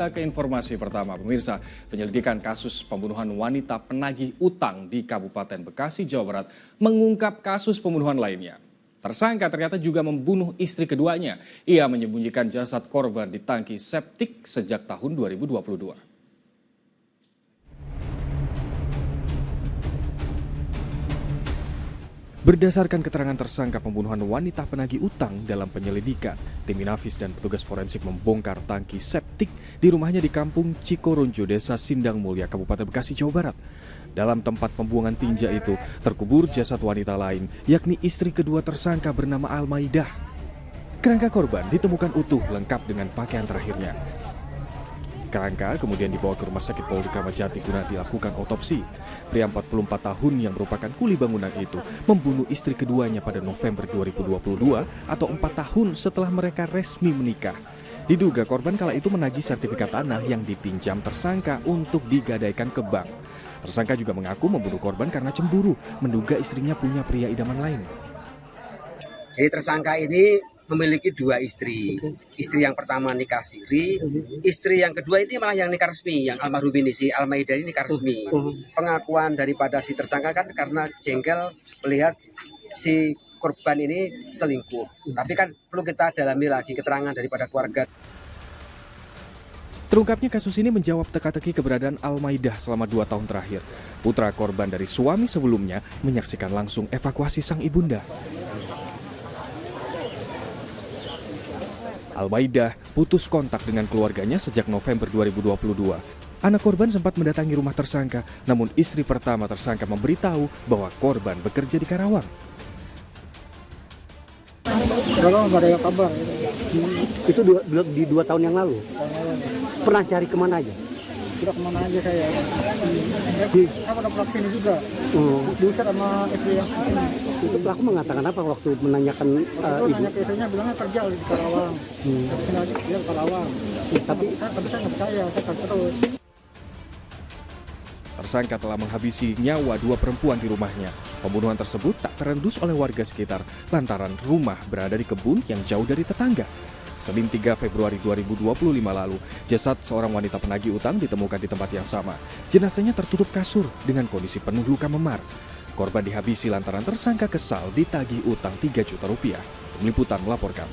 Ke informasi pertama, pemirsa, penyelidikan kasus pembunuhan wanita penagih utang di Kabupaten Bekasi, Jawa Barat mengungkap kasus pembunuhan lainnya. Tersangka ternyata juga membunuh istri keduanya. Ia menyembunyikan jasad korban di tangki septik sejak tahun 2022. Berdasarkan keterangan tersangka pembunuhan wanita penagih utang dalam penyelidikan, tim Inafis dan petugas forensik membongkar tangki septik di rumahnya di Kampung Cikoronjo, Desa Sindang Mulia, Kabupaten Bekasi, Jawa Barat. Dalam tempat pembuangan tinja itu terkubur jasad wanita lain, yakni istri kedua tersangka bernama Almaidah. Kerangka korban ditemukan utuh lengkap dengan pakaian terakhirnya. Kerangka kemudian dibawa ke Rumah Sakit Polri Kramat Jati guna dilakukan otopsi. Pria 44 tahun yang merupakan kuli bangunan itu membunuh istri keduanya pada November 2022 atau 4 tahun setelah mereka resmi menikah. Diduga korban kala itu menagih sertifikat tanah yang dipinjam tersangka untuk digadaikan ke bank. Tersangka juga mengaku membunuh korban karena cemburu, menduga istrinya punya pria idaman lain. Jadi tersangka ini memiliki dua istri. Istri yang pertama nikah siri, istri yang kedua ini malah yang nikah resmi, yang almarhum ini, si Almaidah ini nikah resmi. Pengakuan daripada si tersangka kan karena jengkel melihat si korban ini selingkuh. Tapi kan perlu kita dalami lagi keterangan daripada keluarga. Terungkapnya kasus ini menjawab teka-teki keberadaan Almaidah selama 2 tahun terakhir. Putra korban dari suami sebelumnya menyaksikan langsung evakuasi sang ibunda. Almaidah putus kontak dengan keluarganya sejak November 2022. Anak korban sempat mendatangi rumah tersangka, namun istri pertama tersangka memberitahu bahwa korban bekerja di Karawang. Kalau nggak ada kabar. Itu di 2 tahun yang lalu. Pernah cari kemana aja? Sudah kemana aja saya. Aku ada pelaku ini juga. Diusir sama istri yang ini. Itu pelaku mengatakan apa waktu menanyakan Itu ibu? nanya ke istrinya, bilangnya kerja di Karawang. Sini aja dia di Karawang. Tapi saya nggak percaya, saya kan terus. Tersangka telah menghabisi nyawa 2 perempuan di rumahnya. Pembunuhan tersebut tak terendus oleh warga sekitar lantaran rumah berada di kebun yang jauh dari tetangga. Senin 3 Februari 2025 lalu, jasad seorang wanita penagih utang ditemukan di tempat yang sama. Jenazahnya tertutup kasur dengan kondisi penuh luka memar. Korban dihabisi lantaran tersangka kesal ditagih utang 3 juta rupiah. Tim Liputan melaporkan.